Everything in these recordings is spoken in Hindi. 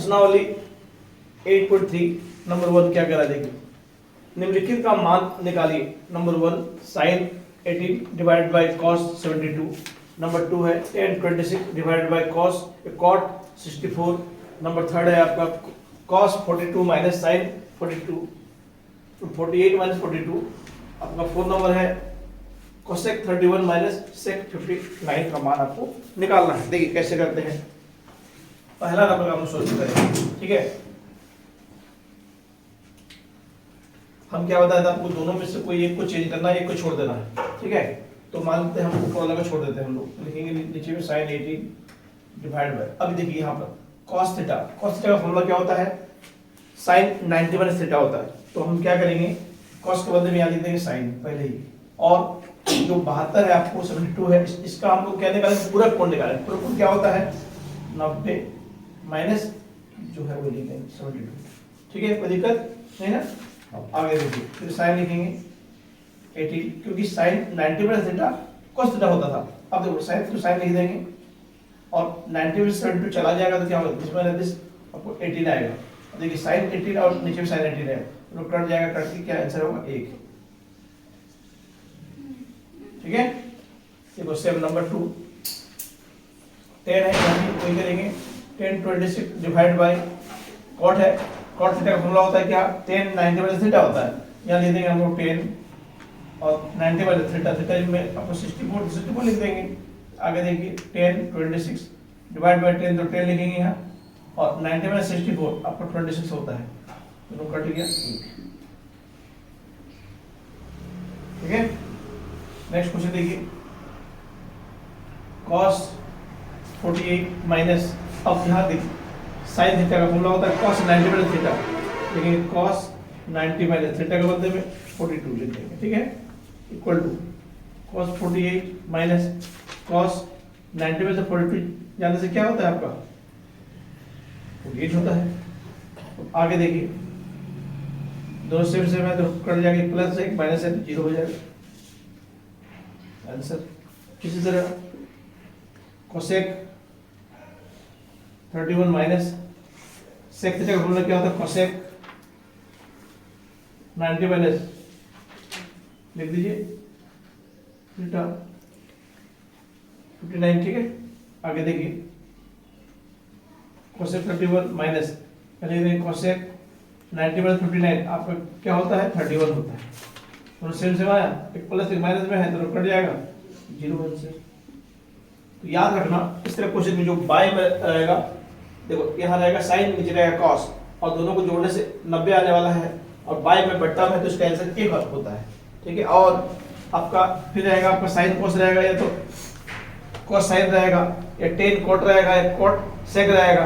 प्रश्नावली 8.3 नंबर 1 क्या कह रहा है देखिए, निम्नलिखित का मान निकालिए। Number 1 sine 18 divided by cos 72। Number 2 है tan 26 divided by cos cot 64। Number 3 है आपका cos 42 माइनस साइन 42 48 माइनस 42। आपका 4 नंबर है cosec 31 माइनस sec 59 का मान आपको निकालना है। देखिए कैसे करते हैं, पहला नंबर का हम सोल्व करेंगे, ठीक है। हम क्या बताया था आपको, दोनों में से कोई एक को चेंज करना है, एक को छोड़ देना है, ठीक है। तो मानते हैं हम ऊपर वाला को छोड़ देते हैं, हम लोग लिखेंगे नीचे में sin 18 डिवाइड बाय, अभी देखिए यहाँ पर cos थीटा का फॉर्मूला क्या होता है, sin 90 माइनस थीटा होता है। तो हम क्या करेंगे, cos के बदले में यहाँ लिख देंगे sin पहले ही, और जो 72 है आपको 72 है, इसका हम लोग क्या निकालेंगे, पूरा कोण निकालेंगे। पूरा कोण क्या होता है 90 माइनस जो है वो लिखेंगे 72, ठीक है, कोई दिक्कत नहीं ना। अब आगे देखिए, फिर साइन लिखेंगे 18, क्योंकि sine 90 minus theta cos theta होता था। अब देखो साइन, तो साइन लिख देंगे और 90 में 72 चला जाएगा तो क्या होगा, दिस माइनस दिस आपको 18 आएगा। देखिए साइन 18 और नीचे में साइन 18 है, तो कट जाएगा, कट के क्या आंसर होगा 1, ठीक है। देखो स्टेप नंबर 2 10 है, वही करेंगे tan 26 डिवाइड बाय कॉट है, कॉट थीटा का फॉर्मूला होता है क्या, tan 90 माइनस थीटा होता है। यहाँ लिख देंगे हम लोग 10 और 90 माइनस थीटा, थीटा में आपको 64 लिख देंगे। आगे देखिए tan 26 डिवाइड बाय 10, तो 10 लिखेंगे यहाँ, और 90 माइनस 64 आपको 26 होता है, तो कट गया 1, ठीक है। नेक्स्ट क्वेश्चन देखिए, cos 48 माइनस, अब यहाँ देखिए साइन थीटा का फॉर्मूला होता है cos 90 माइनस थीटा, लेकिन cos 90 माइनस थीटा के बदले में 42 लिख देंगे, ठीक है, equal to cos 48 minus cos 90 में से 42 जाने से क्या होता है आपका 48 होता है। तो आगे देखिए दोनों सेम सेम है, तो कट जाएगा, प्लस 1 माइनस 1 जीरो हो जाएगा आंसर। किसी तरह cosec 31 माइनस sec थीटा का फॉर्मूला क्या होता है, cosec 90 माइनस लिख दीजिए थीटा 59, ठीक है। आगे देखिए cosec 31 माइनस cosec 90 माइनस 59 आपका क्या होता है 31 होता है, तो सेम सेम आया, एक प्लस एक माइनस में है तो कट जाएगा 0 आंसर। तो याद रखना इस तरह क्वेश्चन में जो बाय में रहेगा, देखो यहाँ रहेगा साइन, नीचे रहेगा कॉस, और दोनों को जोड़ने से 90 आने वाला है, और बाय में बट्टा में तो इसका आंसर 1 होता है, ठीक है। और आपका फिर रहेगा आपका साइन कॉस रहेगा, या तो कॉस साइन रहेगा, या टेन कॉट रहेगा, या कॉट सेक रहेगा,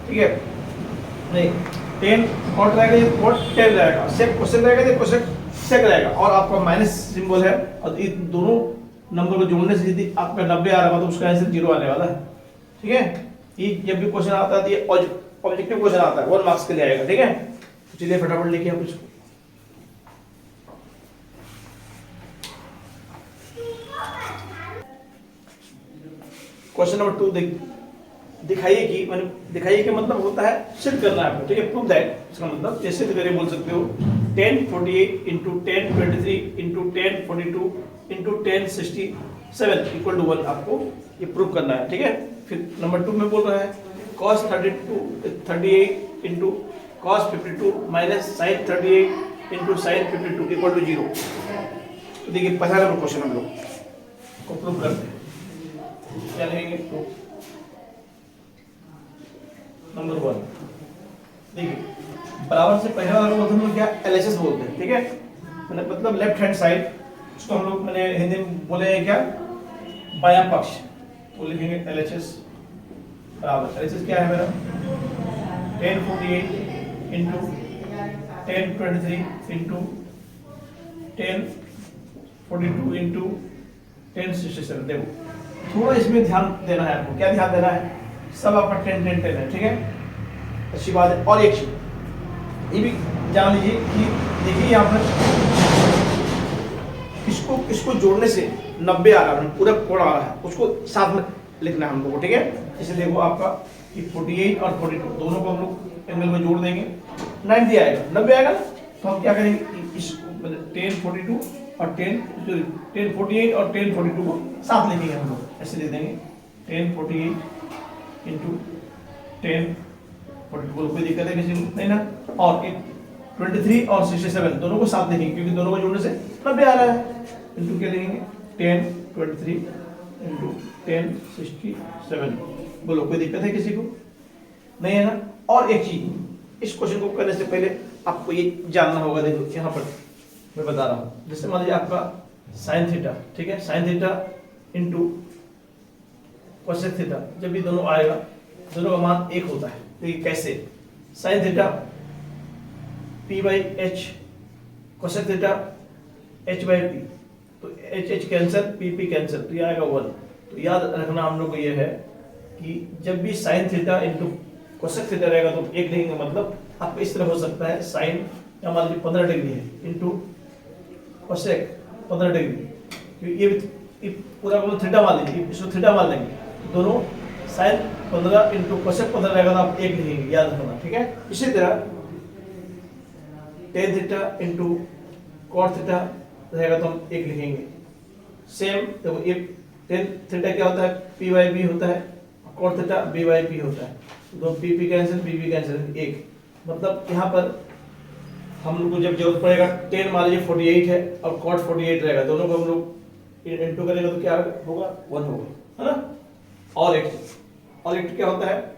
ठीक है। नहीं, टेन कॉट रहेगा या कॉट टेन रहेगा, सेक कोसेक रहेगा या कोसेक सेक रहेगा, और आपका माइनस सिंबल है, और इन दोनों नंबर को जोड़ने से यदि आपका 90 आ रहा है तो उसका आंसर 0 आने वाला है, ठीक है। ये जब भी क्वेश्चन आता है तो ये ऑब्जेक्टिव क्वेश्चन आता है, 1 मार्क्स के लिए आएगा, ठीक है। चलिए फटाफट लिखिए आप इसको। क्वेश्चन नंबर 2 दिखाइए कि मतलब होता है सिद्ध करना है आपको, ठीक है, प्रूव दैट, इसका मतलब ये सिद्ध करिए, बोल सकते हो tan 48 into tan 23 into tan 42 into tan 67 equal to 1, आपको ये प्रूव करना है, ठीक है। फिर नंबर 2 में बोल रहा है cos 38 into cos 52 minus sin 38 into sin 52 equal to 0। तो देखिए पहला नंबर क्वेश्चन हम लोग को प्रूव करते हैं, क्या लिखेंगे, नंबर 1 देखिए बराबर से पहला वाला को हम लोग क्या LHS बोलते हैं, ठीक है, मतलब लेफ्ट हैंड साइड, उसको हम लोग मैंने हिंदी में बोले क्या, बायां पक्ष, तो लिखेंगे LHS बराबर, LHS क्या है मेरा tan 48 into tan 23 into tan 42 into tan 67। देखो थोड़ा इसमें ध्यान देना है आपको, क्या ध्यान देना है, सब आपका 10 10 10 है, ठीक है, अच्छी बात है। और एक चीज ये भी जान लीजिए कि देखिए यहाँ पर इसको जोड़ने से 90 आ रहा है, पूरा कोण आ रहा है, उसको साथ में लिखना है हम लोगों को, ठीक है। इसलिए वो आपका कि 48 और 42 दोनों को हम लोग एंगल में जोड़ देंगे, 90 आएगा, 90 आएगा ना। तो हम क्या करेंगे, इस 1042 और 1048 और 1042 को साथ लेंगे हम लोग, ऐसे दे देंगे 1048 इंटू 1042, कोई दिक्कत है किसी को नहीं ना। और 23 और 67 दोनों को साथ देंगे क्योंकि दोनों को जोड़ने से 90 आ रहा है, इंटू क्या देंगे 1023 इंटू 1067। बोलो कोई दिक्कत है किसी को नहीं है ना। और एक चीज, इस क्वेश्चन को करने से पहले आपको ये जानना होगा, देखो यहाँ पर मैं बता रहा हूँ, जैसे मान लीजिए आपका साइन थीटा, ठीक है, sine theta into cosec theta, जब भी दोनों आएगा दोनों का मान एक होता है। तो ये कैसे, sine theta p by H, cosec theta h by p, तो h कैंसिल, p कैंसिल, तो ये आएगा 1। तो याद रखना हम लोग को ये है कि जब भी sine theta into cosec theta रहेगा तो एक लिखेंगे, मतलब आपको इस तरह हो सकता है, साइन या मान लीजिए 15 डिग्री है इंटू कोसेक 15 डिग्री, क्योंकि ये पूरा को थीटा मान लीजिए, इसको थीटा मान लेंगे, दोनों साइन 15 इंटू कोसेक 15 रहेगा तो आप एक लिखेंगे, याद रखना, ठीक है। इसी तरह tan theta into cot theta रहेगा तो हम एक लिखेंगे, सेम। तो ये टेन थीटा क्या होता है, पी बाई बी होता है, cot theta B by P होता है, तो पी कैंसिल, पी कैंसिल, एक। मतलब यहाँ पर हम लोग को जब जरूरत पड़ेगा, 10 मान लीजिए 48 है और कॉट 48 रहेगा, दोनों को हम लोग इंटू करेंगे तो क्या होगा, 1 होगा, है ना। और एक क्या होता है,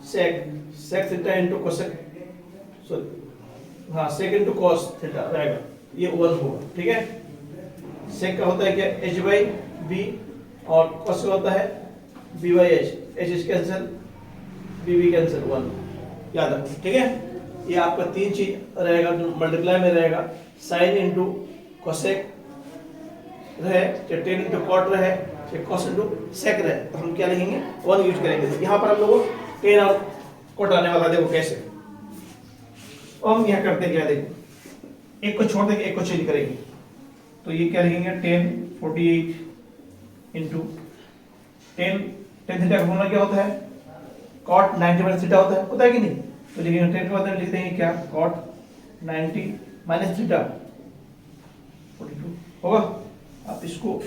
sec theta into cosec, sorry हाँ, सेक इंटू कॉस थीटा रहेगा, ये 1 होगा, ठीक है। सेक का होता है क्या, एच बाई बी, और कॉस का होता है B by H, H cancel, B cancel, 1, याद रखो, ठीक है। ये आपका तीन चीज रहेगा जो मल्टीप्लाई में रहेगा, साइन इंटू कोसेक रहे, चाहे टेन इंटू कॉट रहे, चाहे कॉस इंटू सेक रहे, तो हम क्या लिखेंगे, 1 यूज करेंगे। तो यहाँ पर हम लोग टेन और कॉट आने वाला, देखो कैसे। तो हम यहाँ करते हैं क्या, देखो एक को छोड़ देंगे, एक को चेंज करेंगे, तो ये क्या लिखेंगे, 1048 इंटू 10 थीटा का फॉर्मूला क्या होता है, कॉट 90 माइनस थीटा होता है कि नहीं। तो लिखेंगे 10 के बाद में लिख देंगे क्या, कॉट 90 माइनस थीटा 42 होगा। आप इसको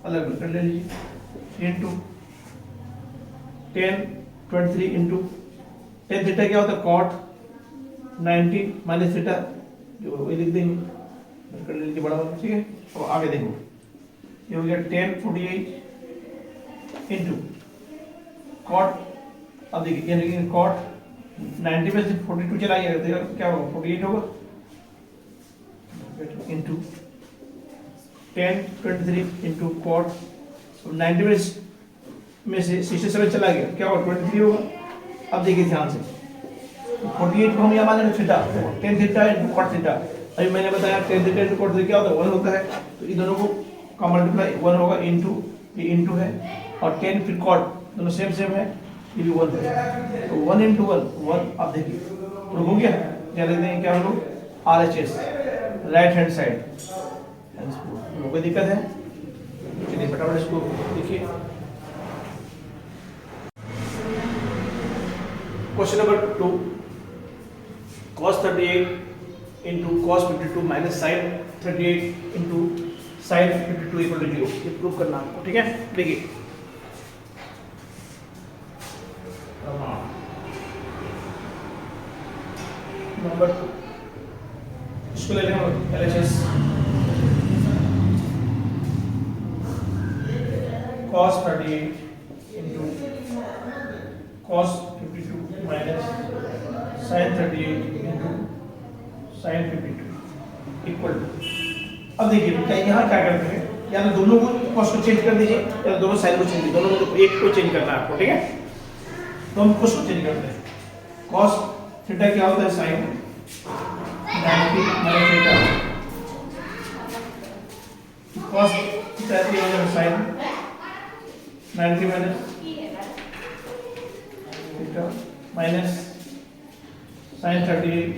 अलग कर ले लीजिए, इंटू 1023 इंटू 10 थीटा क्या होता है, कॉट 90 माइनस थीटा, जो वही लिख देंगे, कर लीजिए बड़ा वाला, ठीक है। और आगे देखो, ये हो गया 1048 इंटू कॉट, अब देखिए ये लिखेंगे कॉट 90 में से 42 चला गया तो क्या होगा, 48 होगा, इंटू 1023 इंटू कॉट 90 में से 67 चला गया, क्या होगा, 23 होगा। अब देखिए ध्यान से, 48 को हम यहाँ मानेंगे theta, 10 theta into cot theta, अभी मैंने बताया 10 थीटा इंटू कॉट थीटा क्या होता है, 1 होता है, तो इन दोनों को मल्टीप्लाई 1 होगा, इंटू ये इंटू है, और 10 फिर कॉट, दोनों सेम है, ये भी 1 है, तो 1 इंटू 1, अब देखिए प्रूव हो गया। क्या लिख देंगे, क्या हम लोग, RHS, राइट हैंड साइड, कोई दिक्कत है, चलिए फटाफट इसको देखिए। Question number 2, cos 38 into cos 52 minus sine 38 into sine 52 equal to 0, ये प्रूव करना आपको, ठीक है। देखिए नंबर 2, इसको ले लेंगे LHS, cos 38 into cos 52 minus sin 38 into sin 52 equal to, अब देखिए क्या यहाँ क्या करते हैं, या तो दोनों को cos को चेंज कर दीजिए, या दोनों साइन को चेंज, दोनों को एक को चेंज करना है आपको, ठीक है। तो हम cos को चेंज करते हैं, cos थीटा क्या होता है, sin 90 minus theta, cos theta क्या होता है, sin 90 minus theta minus sin 38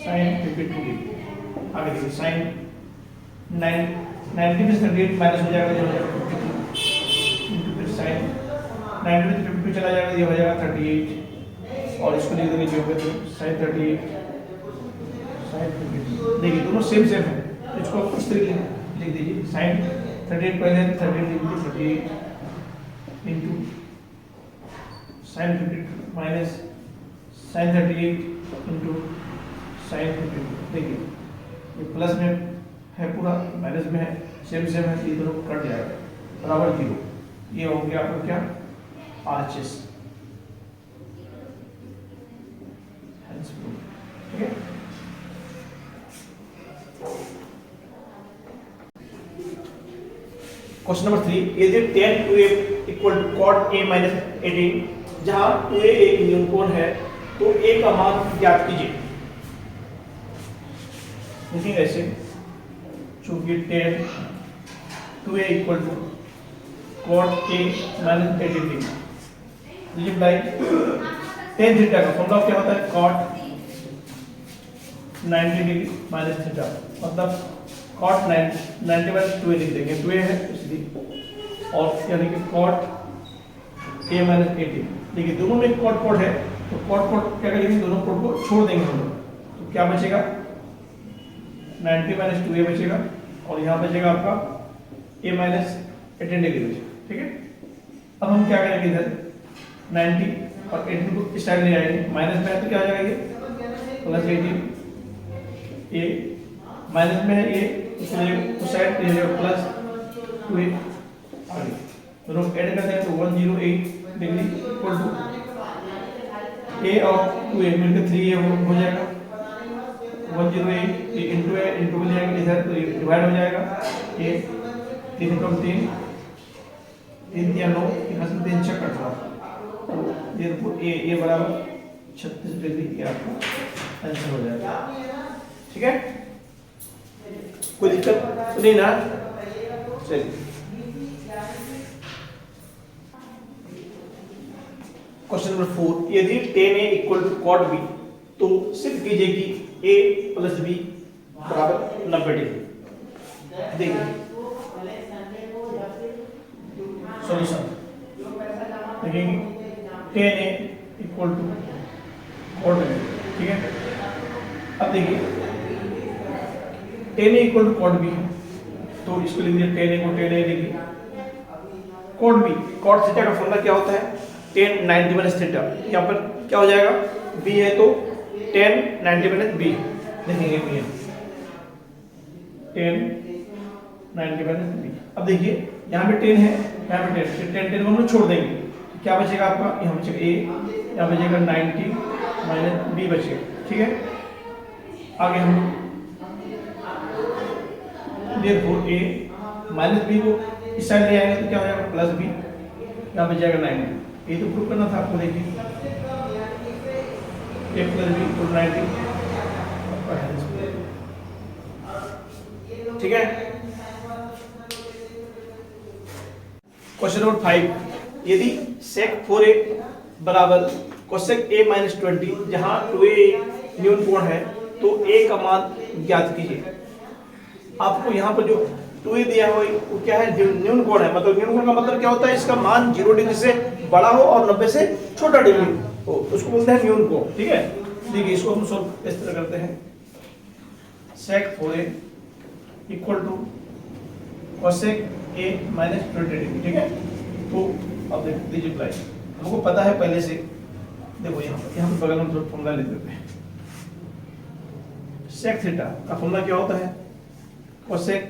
sin 52, आगे देखिए sin 90 में से 38 माइनस हो जाएगा, जो हो जाएगा 52 इंटू फिर sin 90 में 52 चला जाएगा, ये हो जाएगा 38 और इसको लिख देंगे 0 पे तो sin 38 sin 52। देखिए दोनों सेम सेम है, तो इसको इस तरीके लिख दीजिए sin 38 पहले 38 लिख दीजिए 38 into sin 52 minus sin 38 into sin 52। देखिए ये प्लस में है पूरा, माइनस में है, सेम सेम है, ये दोनों कट जाएगा बराबर 0। ये हो गया आपका क्या RHS, ठीक है। क्वेश्चन नंबर 3, यदि tan 2a equal to cot a minus 18, जहां 2a एक न्यून कोण है तो a का मान ज्ञात कीजिए। देखिए ऐसे, चूंकि tan 2a equal to cot a minus 18 degree by tan theta का फॉर्मूला क्या होता है, cot 90 डिग्री माइनस थीटा, मतलब cot 90 माइनस 2a लिख देंगे, 2a है इसलिए, और यानी कि cot a माइनस 18। देखिए दोनों में cot cot है तो cot cot क्या करेंगे, दोनों cot को छोड़ देंगे हम लोग, तो क्या बचेगा 90 माइनस 2a बचेगा, और यहाँ बचेगा आपका a माइनस 18 डिग्री बचेगा, ठीक है। अब हम क्या करेंगे, इधर 90 और 18 को इस साइड ले आएंगे, माइनस में है तो क्या हो जाएगा ये प्लस 18, a माइनस में है ये उस साइड ले जाएगा प्लस 2a, आगे दोनों ऐड करते हैं तो 108 डिग्री इक्वल टू a और 2a मिलकर 3a हो जाएगा, 108 इंटू a इंटू ले जाएंगे इधर तो ये डिवाइड हो जाएगा, a 3 कम 3 3 या 9 3 6 कट तो ये बराबर 36 डिग्री, ये आपका आंसर हो जाएगा, ठीक है। कोई दिक्कत नहीं ना, चलिए। क्वेश्चन नंबर 4, यदि tan a equal to cot b तो सिद्ध कीजिए कि a प्लस b बराबर 90 डिग्री। देखिए सॉल्यूशन देखेंगे, tan a equal to cot b, ठीक है। अब देखिए tan a equal to cot b है तो इसको लिख दिया, tan a को tan a लिखिए, cot b cot थीटा का फॉर्मूला क्या होता है, tan 90 माइनस थीटा, यहाँ पर क्या हो जाएगा b है तो tan 90 माइनस b, देखेंगे b है tan 90 माइनस b। अब देखिए यहाँ पे tan है, यहाँ पे tan को हम लोग छोड़ देंगे, क्या बचेगा आपका, यहाँ बचेगा a, यहाँ बचेगा 90 माइनस b बचेगा, ठीक है। आगे हम therefore a माइनस b को इस साइड ले आएंगे तो क्या हो जाएगा प्लस b, यहाँ पे जाएगा 90, ये तो प्रूव करना था आपको। देखिए a प्लस b इक्वल 90, ठीक है। क्वेश्चन नंबर 5, यदि sec 4a बराबर cosec a माइनस 20, जहां 2a न्यून कोण है तो a का मान ज्ञात कीजिए। आपको यहाँ पर जो 2a दिया हो वो क्या है, न्यून कोण है, मतलब न्यून कोण का मतलब क्या होता है, इसका मान 0 डिग्री से बड़ा हो और 90 से छोटा डिग्री हो, उसको बोलते हैं न्यून कोण, ठीक है। देखिए इसको हम सॉल्व इस तरह करते हैं, sec 4a equal to cosec a minus 20 degree, ठीक है। तो अब देख दीजिए अप्लाई, हमको पता है पहले से, देखो यहाँ पर बगल में थोड़ा फॉर्मूला लिख देते हैं, sec थीटा का फॉर्मूला क्या होता है, cosec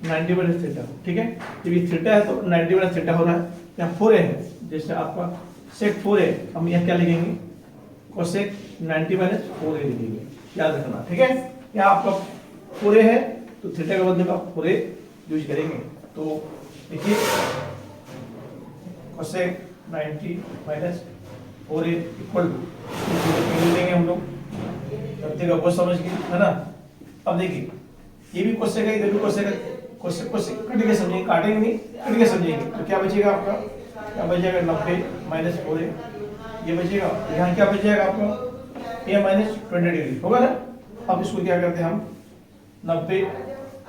90 माइनस थीटा, ठीक है। जब ये थीटा है तो 90 माइनस थीटा हो रहा है, यहाँ 4a है, जैसे आपका sec 4a, हम यहाँ क्या लिखेंगे, cosec 90 माइनस 4a लिखेंगे, याद रखना, ठीक है। यहाँ आपका 4a है तो थीटा का बदले में आप 4a यूज करेंगे, तो देखिए cosec 90 minus 4a equal to लेंगे हम लोग, करते का बहुत समझ गए है ना। अब देखिए ये भी cosec है, इधर भी cosec है, cosec कट के समझेंगे, काटेंगे नहीं, कट के समझेंगे, तो क्या बचेगा आपका, क्या बच जाएगा 90 माइनस 4a, ये बचेगा, यहाँ क्या बच जाएगा आपका a माइनस 20 डिग्री होगा ना। अब इसको क्या करते हैं हम, 90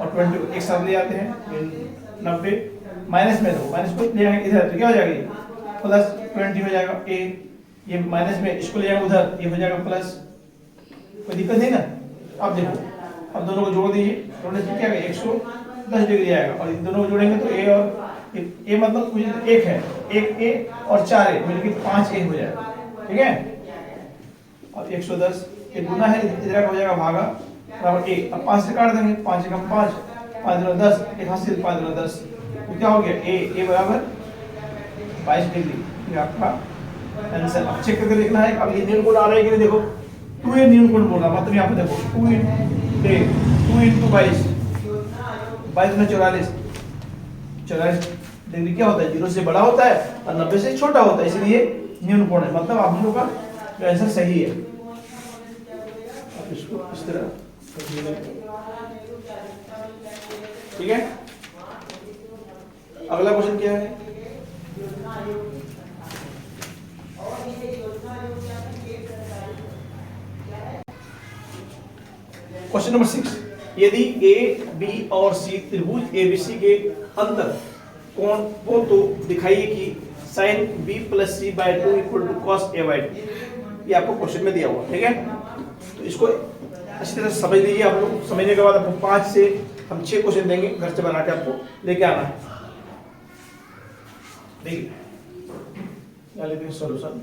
और 20 को एक साथ ले आते हैं, 90 माइनस में दो, माइनस को ले आएंगे इधर तो क्या हो जाएगा, प्लस 20 हो जाएगा ए, ये माइनस में इसको ले जाएगा उधर, ये हो जाएगा प्लस, कोई दिक्कत नहीं ना। अब देखो, अब दोनों को जोड़ दीजिए, जोड़ने से क्या आएगा 110 डिग्री आएगा, और इन दोनों को जोड़ेंगे तो ए और ए मतलब कुछ एक है, एक ए और 4 ए मिलकर 5 ए हो जाएगा, ठीक है। और 110 एक गुना है, इधर का हो जाएगा भागा बराबर ए, अब 5 से काट देंगे, 5 कम 5, 5 दूना 10, एक हासिल 5 दूना 10, तो क्या हो गया ए बराबर 22 डिग्री, ये आपका आंसर। अब चेक करके देखना है, अब ये न्यून कोण आ रहा है कि नहीं, देखो 2a न्यून कोण बोल रहा, मतलब यहाँ पे देखो 2 into 22, 22 में 44, 44 डिग्री क्या होता है, 0 से बड़ा होता है और 90 से छोटा होता है, इसलिए न्यून कोण है, मतलब आप लोगों का जो आंसर सही है। अब इसको इस तरह, ठीक है। अगला क्वेश्चन क्या है, क्वेश्चन नंबर 6, यदि ए बी और सी त्रिभुज एबीसी के अंतर कोण हो तो दिखाइए कि sin b plus C by 2 equal to cos A by 2। ये आपको क्वेश्चन में दिया हुआ, ठीक है। तो इसको अच्छी तरह समझ लीजिए आप लोग, समझने के बाद आपको 5 से हम 6 क्वेश्चन देंगे, घर से बना के आपको लेके आना है। देखिए क्या लिखेंगे सॉल्यूशन।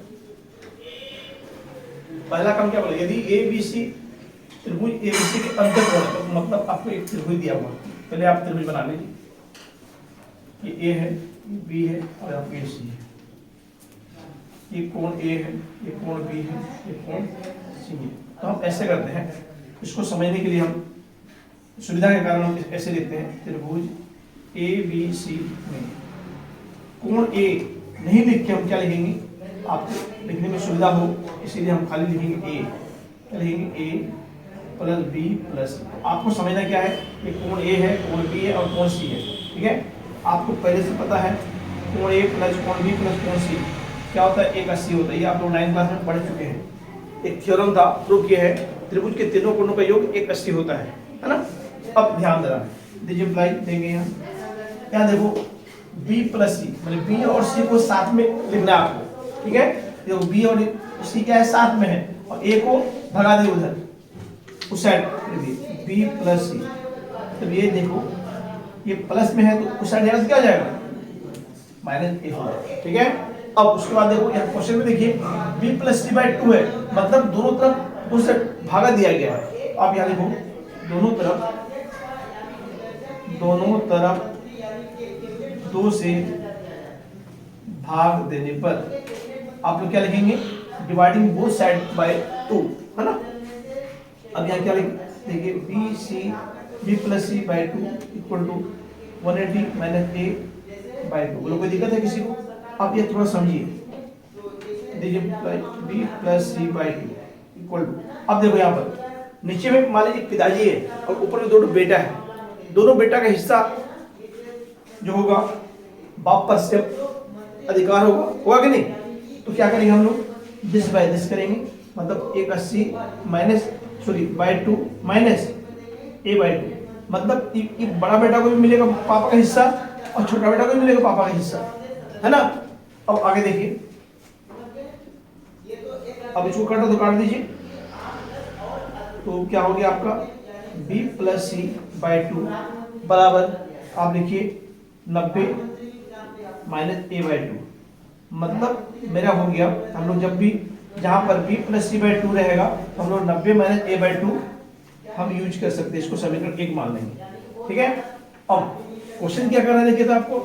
पहला काम क्या बोला, यदि ए बी सी त्रिभुज एबीसी के अंतर कोण, तो मतलब आपको एक त्रिभुज दिया हुआ, पहले आप त्रिभुज बना लीजिए, ये ए है, ये बी है और आपको ये सी है, ये कोण ए है, ये कोण बी है, ये कोण सी है। तो हम ऐसे करते हैं, इसको समझने के लिए हम सुविधा के कारण हम ऐसे लिखते हैं, त्रिभुज ए बी सी में कोण ए नहीं लिख के हम क्या लिखेंगे, आपको लिखने में सुविधा हो इसीलिए हम खाली लिखेंगे ए, क्या लिखेंगे ए प्लस बी प्लस। आपको समझना क्या है, ये कोण ए है, कोण बी है और कोण सी है, ठीक है। आपको पहले से पता है कोण ए प्लस कोण बी प्लस कोण सी क्या होता है, 180 होता है, ये आप लोग 9th क्लास में पढ़ चुके हैं। एक थ्योरम था, प्रूव किया है, त्रिभुज के तीनों कोणों का योग 180 होता है ना। अब ध्यान देना, डिजिप्लाई देंगे यहाँ देखो बी प्लस सी, मतलब बी और सी को साथ में लिखना है आपको, ठीक है। देखो बी और सी क्या है, साथ में है, और ए को भगा दे उधर उस साइड, बी प्लस सी। तो ये देखो ये प्लस में है तो उस साइड जाएगा तो क्या हो जाएगा, माइनस ए हो जाएगा, ठीक है। अब उसके बाद देखो यहाँ क्वेश्चन में देखिए b प्लस सी बाई 2 है, मतलब दोनों तरफ उससे भागा दिया गया है। अब यहाँ देखो दोनों तरफ 2 से भाग देने पर आप लोग क्या लिखेंगे, डिवाइडिंग बोथ साइड बाय 2, है ना। अब यहाँ क्या देखिए B plus C by 2 equal to 180 minus A by 2। बोलो कोई दिक्कत है किसी को, आप ये थोड़ा समझिए, B plus C by 2 equal to, अब देखो यहाँ पर नीचे में मान लीजिए पिताजी है और ऊपर में दोनों बेटा है, दोनों बेटा का हिस्सा जो होगा बाप पर से अधिकार होगा कि नहीं। तो क्या करेंगे हम लोग, दिस बाय दिस करेंगे, मतलब 180 minus by 2 minus A by 2, मतलब ये बड़ा बेटा को भी मिलेगा पापा का हिस्सा और छोटा बेटा को भी मिलेगा पापा का हिस्सा, है ना। अब आगे देखिए, अब इसको काटो तो काट दीजिए, तो क्या हो गया आपका b प्लस सी बाई 2 बराबर आप लिखिए 90 माइनस ए बाई 2, मतलब मेरा हो गया, हम लोग जब भी जहां पर b प्लस सी बाई 2 रहेगा हम लोग 90 माइनस ए बाई 2 हम यूज कर सकते हैं, इसको समीकरण 1 मान लेंगे, ठीक है। अब क्वेश्चन क्या करना है देखिए, तो आपको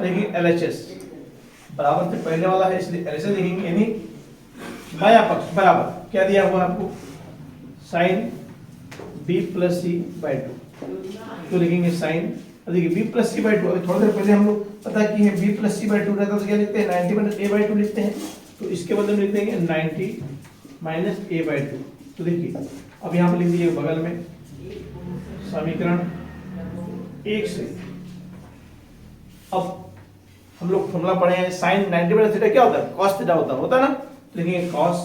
देखिए LHS बराबर से पहले वाला है इसलिए LHS लिखेंगे, यानी बाया पक्ष बराबर क्या दिया हुआ आपको, sine b plus C by 2, तो लिखेंगे साइन, देखिए b प्लस सी बाई 2, थोड़ी देर पहले हम लोग पता की है b प्लस सी बाई 2 रहता है तो क्या लिखते हैं 90 माइनस ए बाई 2 लिखते हैं, तो इसके बदले में लिख देंगे 90 माइनस ए बाई 2। तो देखिए अब यहाँ पर लिख दीजिए बगल में समीकरण 1 से। अब हम लोग फॉर्मूला पढ़े हैं, साइन 90 माइनस थीटा क्या होता है, कॉस थीटा होता है ना, तो लिखेंगे कॉस,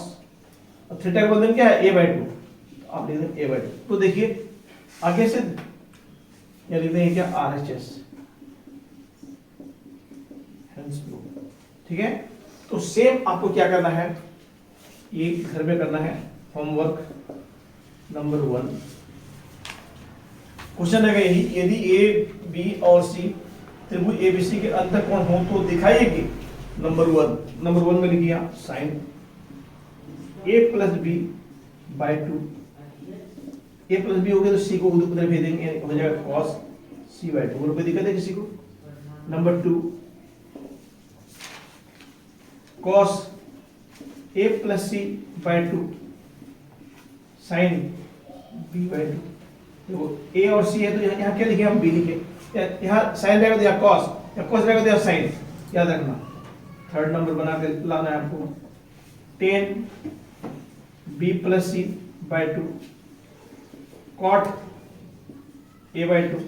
और थीटा का बदले में क्या है ए बाई 2, तो आप लिख देंगे ए बाई 2। तो देखिए आगे से या लिख देंगे क्या RHS, ठीक है। तो सेम आपको क्या करना है, ये घर में करना है होमवर्क नंबर 1। क्वेश्चन है यही, यदि ए बी और सी त्रिभुज एबीसी के अंतःकोण हो तो दिखाइए कि नंबर 1 में लिखिए sign A plus B by 2, A plus B हो गया तो सी को उधर भेजेंगे, हो जाएगा कॉस सी बाय 2। कोई दिक्कत है किसी को? Number 2 cos A plus C by 2 sine B by 2। देखो ए और सी है तो यहाँ क्या लिखे हम, बी लिखे, यहाँ साइन रहेगा तो यहाँ कॉस, या कॉस रहेगा तो यहाँ साइन, याद रखना। थर्ड नंबर बना के लाना है आपको, 10 B plus C by 2 cot A by 2।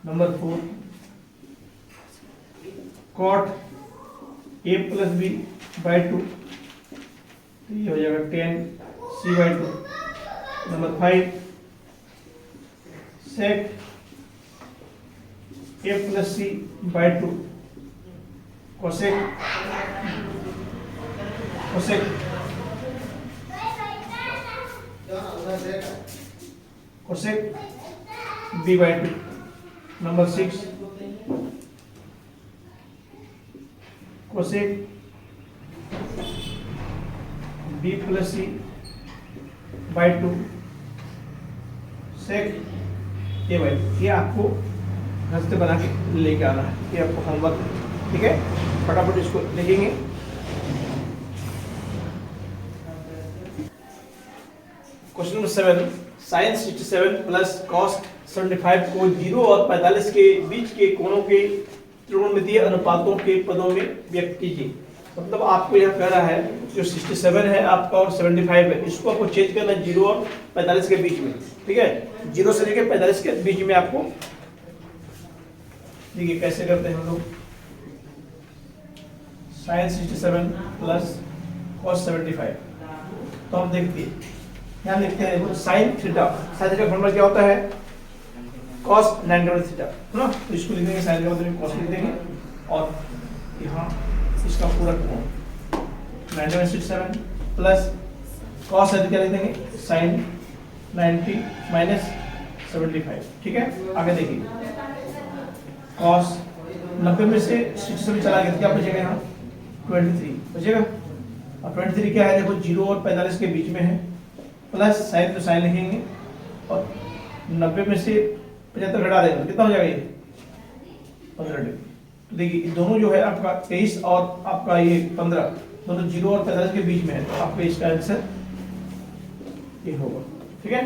Number 4 cot A plus B by 2, तो ये हो जाएगा 10 C by 2। Number 5 sec A plus C by 2 cosec cosec B by 2। Number 6 cosec B plus C by 2 sec A by 2। ये आपको घर से बना के लेके आना है, ये आपको होमवर्क है, ठीक है? फटाफट इसको लिखेंगे। Question number 7, sine 67 plus cos 75 को 0 और 45 के बीच के कोणों के त्रिकोणमितीय अनुपातों के पदों में व्यक्त कीजिए। मतलब आपको यह कह रहा है जो 67 है आपका और 75 है, इसको आपको चेंज करना है 0 और 45 के बीच में, ठीक है? 0 से लेकर 45 के बीच में आपको, देखिए कैसे करते हैं हम लोग। साइन 67 प्लस कॉस 75, तो हम देखते हैं यहाँ लिखते हैं साइन थीटा। साइन थीटा का फॉर्मूला क्या होता है? कॉस 90 थीटा, है ना? तो इसको लिखेंगे साइन का मतलब कॉस लिख देंगे, और यहाँ इसका पूरा कोण 90/67 प्लस कॉस है तो क्या लिख देंगे साइन 90 माइनस 75, ठीक है? आगे देखिए कॉस 90 में से 67 चला गया तो क्या बचेगा यहाँ 23 बचेगा। और 23 क्या है देखो 0 और 45 के बीच में है, प्लस साइन तो साइन लिखेंगे, और 90 में से 75 घटा देंगे कितना हो जाएगा ये 15 डिग्री। तो देखिए दोनों जो है आपका 23 और आपका ये 15 दोनों 0 और 45 के बीच में है, तो आपका इसका आंसर ये होगा, ठीक है?